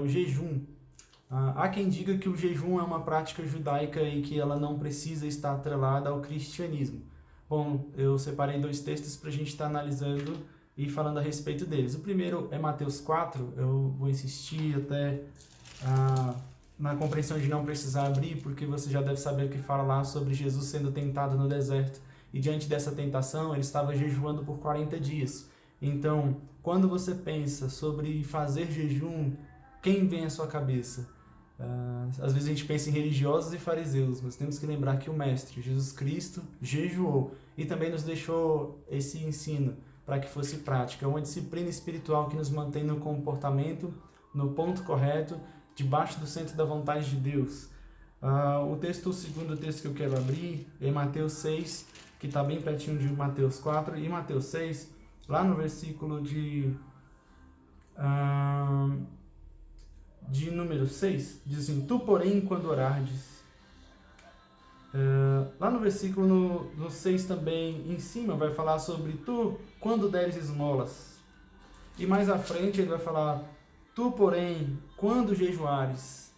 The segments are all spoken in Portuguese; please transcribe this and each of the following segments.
jejum. Há quem diga que o jejum é uma prática judaica e que ela não precisa estar atrelada ao cristianismo. Bom, eu separei 2 textos para a gente estar analisando e falando a respeito deles. O primeiro é Mateus 4, eu vou insistir até na compreensão de não precisar abrir, porque você já deve saber o que fala lá sobre Jesus sendo tentado no deserto. E diante dessa tentação, ele estava jejuando por 40 dias. Então, quando você pensa sobre fazer jejum, quem vem à sua cabeça? Às vezes a gente pensa em religiosos e fariseus, mas temos que lembrar que o Mestre, Jesus Cristo, jejuou e também nos deixou esse ensino para que fosse prática. É uma disciplina espiritual que nos mantém no comportamento, no ponto correto, debaixo do centro da vontade de Deus. O segundo texto que eu quero abrir é Mateus 6, que está bem pertinho de Mateus 4, e Mateus 6, lá no versículo de número 6, diz assim: Tu, porém, quando orardes. Lá no versículo no 6 também, em cima, vai falar sobre tu, quando deres esmolas. E mais à frente ele vai falar: Tu, porém, quando jejuares.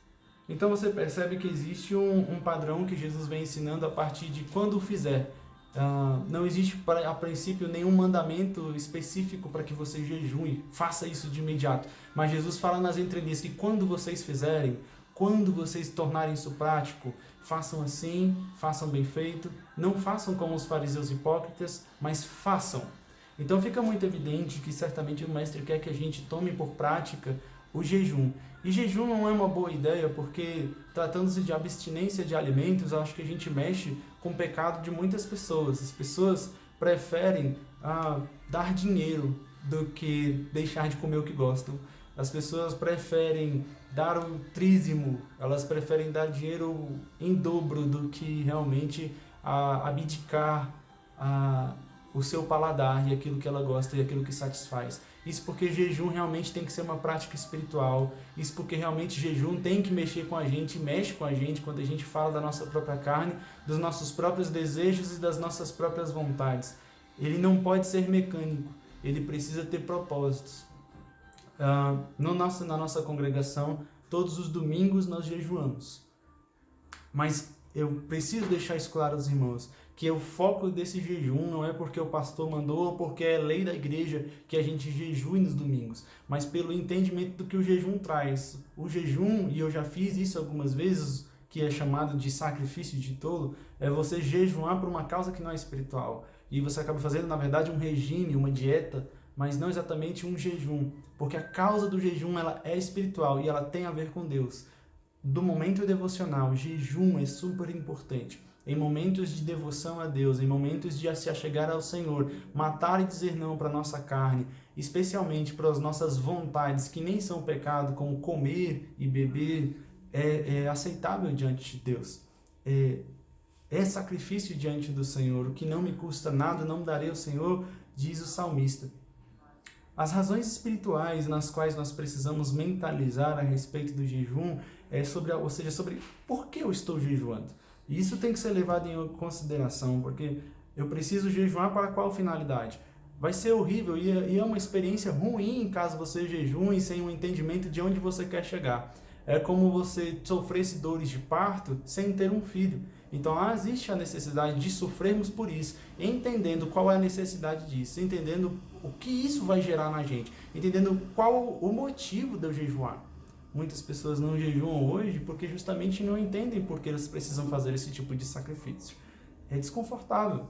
Então você percebe que existe um padrão que Jesus vem ensinando a partir de quando o fizer. Não existe, a princípio, nenhum mandamento específico para que você jejue, faça isso de imediato. Mas Jesus fala nas entrelinhas que quando vocês fizerem, quando vocês tornarem isso prático, façam assim, façam bem feito, não façam como os fariseus hipócritas, mas façam. Então fica muito evidente que certamente o Mestre quer que a gente tome por prática o jejum. E jejum não é uma boa ideia, porque tratando-se de abstinência de alimentos, acho que a gente mexe com o pecado de muitas pessoas. As pessoas preferem dar dinheiro do que deixar de comer o que gostam. As pessoas preferem dar o trízimo, elas preferem dar dinheiro em dobro do que realmente abdicar o seu paladar e aquilo que ela gosta e aquilo que satisfaz. Isso porque jejum realmente tem que ser uma prática espiritual. Isso porque realmente jejum tem que mexer com a gente, mexe com a gente quando a gente fala da nossa própria carne, dos nossos próprios desejos e das nossas próprias vontades. Ele não pode ser mecânico, ele precisa ter propósitos. Na nossa congregação, todos os domingos nós jejuamos. Mas eu preciso deixar isso claro aos irmãos, que o foco desse jejum não é porque o pastor mandou ou porque é lei da igreja que a gente jejue nos domingos, mas pelo entendimento do que o jejum traz. O jejum, e eu já fiz isso algumas vezes, que é chamado de sacrifício de tolo, é você jejuar por uma causa que não é espiritual. E você acaba fazendo, na verdade, um regime, uma dieta, mas não exatamente um jejum, porque a causa do jejum ela é espiritual e ela tem a ver com Deus. Do momento devocional, jejum é super importante. Em momentos de devoção a Deus, em momentos de se achegar ao Senhor, matar e dizer não para a nossa carne, especialmente para as nossas vontades, que nem são pecado, como comer e beber, é aceitável diante de Deus. É sacrifício diante do Senhor. O que não me custa nada, não darei ao Senhor, diz o salmista. As razões espirituais nas quais nós precisamos mentalizar a respeito do jejum sobre por que eu estou jejuando. E isso tem que ser levado em consideração, porque eu preciso jejuar para qual finalidade? Vai ser horrível e é uma experiência ruim caso você jejue sem um entendimento de onde você quer chegar. É como você sofresse dores de parto sem ter um filho. Então existe a necessidade de sofrermos por isso, entendendo qual é a necessidade disso, entendendo o que isso vai gerar na gente, entendendo qual o motivo de eu jejuar. Muitas pessoas não jejuam hoje porque justamente não entendem por que eles precisam fazer esse tipo de sacrifício. É desconfortável.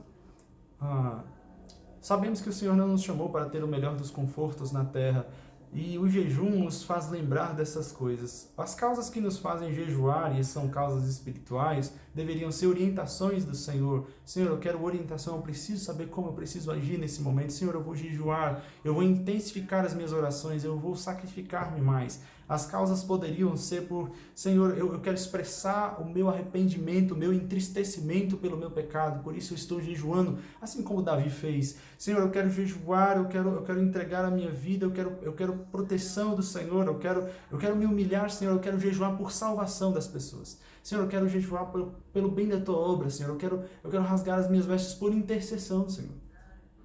Sabemos que o Senhor não nos chamou para ter o melhor dos confortos na terra, e o jejum nos faz lembrar dessas coisas. As causas que nos fazem jejuar, e são causas espirituais, deveriam ser orientações do Senhor. Senhor, eu quero orientação, eu preciso saber como eu preciso agir nesse momento. Senhor, eu vou jejuar, eu vou intensificar as minhas orações, eu vou sacrificar-me mais. As causas poderiam ser por, Senhor, eu quero expressar o meu arrependimento, o meu entristecimento pelo meu pecado, por isso eu estou jejuando, assim como Davi fez. Senhor, eu quero jejuar, eu quero entregar a minha vida, eu quero proteção do Senhor, eu quero me humilhar, Senhor, eu quero jejuar por salvação das pessoas. Senhor, eu quero jejuar pelo bem da Tua obra, Senhor, eu quero rasgar as minhas vestes por intercessão, Senhor.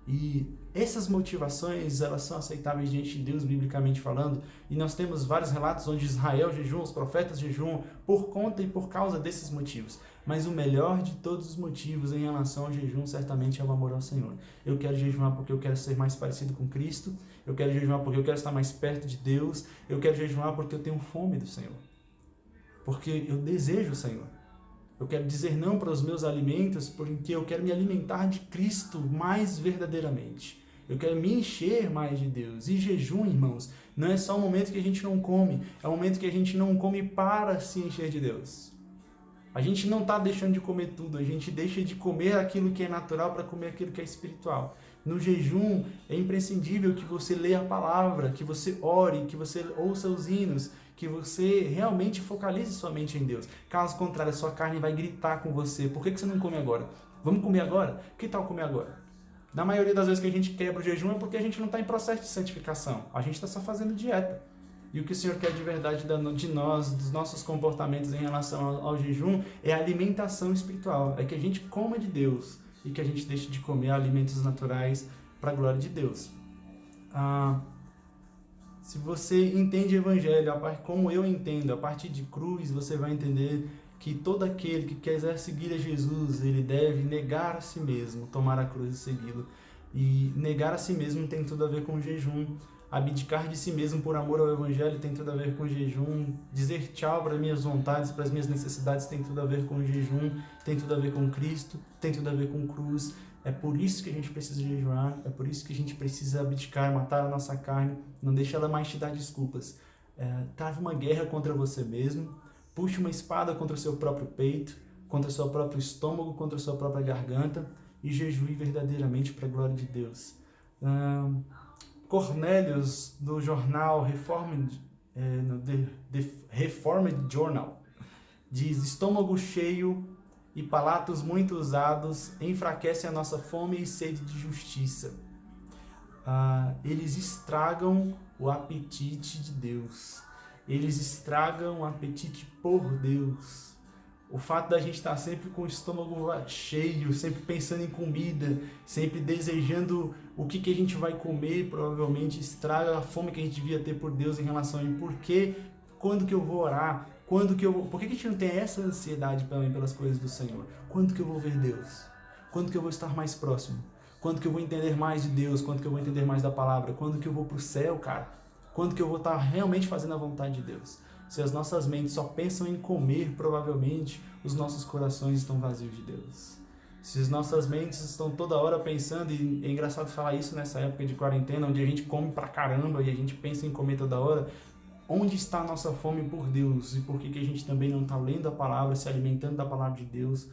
E Essas motivações, elas são aceitáveis diante de Deus, biblicamente falando, e nós temos vários relatos onde Israel jejuam, os profetas jejuam por conta e por causa desses motivos. Mas o melhor de todos os motivos em relação ao jejum certamente é o amor ao Senhor. Eu quero jejuar porque eu quero ser mais parecido com Cristo, eu quero jejuar porque eu quero estar mais perto de Deus, eu quero jejuar porque eu tenho fome do Senhor, porque eu desejo o Senhor. Eu quero dizer não para os meus alimentos porque eu quero me alimentar de Cristo mais verdadeiramente. Eu quero me encher mais de Deus. E jejum, irmãos, não é só um momento que a gente não come, é um momento que a gente não come para se encher de Deus. A gente não está deixando de comer tudo, a gente deixa de comer aquilo que é natural para comer aquilo que é espiritual. No jejum é imprescindível que você leia a palavra, que você ore, que você ouça os hinos, que você realmente focalize sua mente em Deus. Caso contrário, a sua carne vai gritar com você. Por que você não come agora? Vamos comer agora? Que tal comer agora? Na maioria das vezes que a gente quebra o jejum é porque a gente não está em processo de santificação. A gente está só fazendo dieta. E o que o Senhor quer de verdade de nós, dos nossos comportamentos em relação ao jejum, é a alimentação espiritual. É que a gente coma de Deus e que a gente deixe de comer alimentos naturais para a glória de Deus. Se você entende o Evangelho, como eu entendo, a partir de cruz, você vai entender que todo aquele que quiser seguir a Jesus, ele deve negar a si mesmo, tomar a cruz e segui-lo. E negar a si mesmo tem tudo a ver com jejum. Abdicar de si mesmo por amor ao Evangelho tem tudo a ver com jejum. Dizer tchau para as minhas vontades, para as minhas necessidades tem tudo a ver com jejum. Tem tudo a ver com Cristo, tem tudo a ver com cruz. É por isso que a gente precisa jejuar, é por isso que a gente precisa abdicar, matar a nossa carne. Não deixe ela mais te dar desculpas. Trave uma guerra contra você mesmo. Puxe uma espada contra o seu próprio peito, contra o seu próprio estômago, contra a sua própria garganta e jejue verdadeiramente para a glória de Deus. Cornélius, do jornal Reformed Journal, diz: estômago cheio e palatos muito usados enfraquecem a nossa fome e sede de justiça. Eles estragam o apetite de Deus. Eles estragam o apetite por Deus. O fato da gente estar sempre com o estômago cheio, sempre pensando em comida, sempre desejando o que a gente vai comer, provavelmente estraga a fome que a gente devia ter por Deus em relação a por que, quando que eu vou orar, por que a gente não tem essa ansiedade pelas coisas do Senhor? Quando que eu vou ver Deus? Quando que eu vou estar mais próximo? Quando que eu vou entender mais de Deus? Quando que eu vou entender mais da palavra? Quando que eu vou pro céu, cara? Quando que eu vou estar realmente fazendo a vontade de Deus? Se as nossas mentes só pensam em comer, provavelmente os nossos corações estão vazios de Deus. Se as nossas mentes estão toda hora pensando, e é engraçado falar isso nessa época de quarentena, onde a gente come pra caramba e a gente pensa em comer toda hora, onde está a nossa fome por Deus? E por que a gente também não está lendo a palavra, se alimentando da palavra de Deus,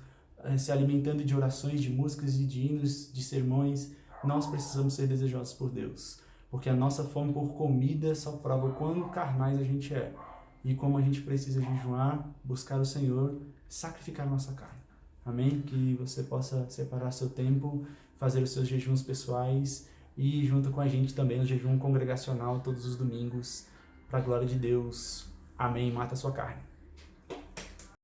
se alimentando de orações, de músicas e de hinos, de sermões? Nós precisamos ser desejosos por Deus, porque a nossa fome por comida só prova quão carnais a gente é. E como a gente precisa jejuar, buscar o Senhor, sacrificar a nossa carne. Amém? Que você possa separar seu tempo, fazer os seus jejuns pessoais e junto com a gente também o jejum congregacional todos os domingos, para a glória de Deus. Amém? Mata a sua carne.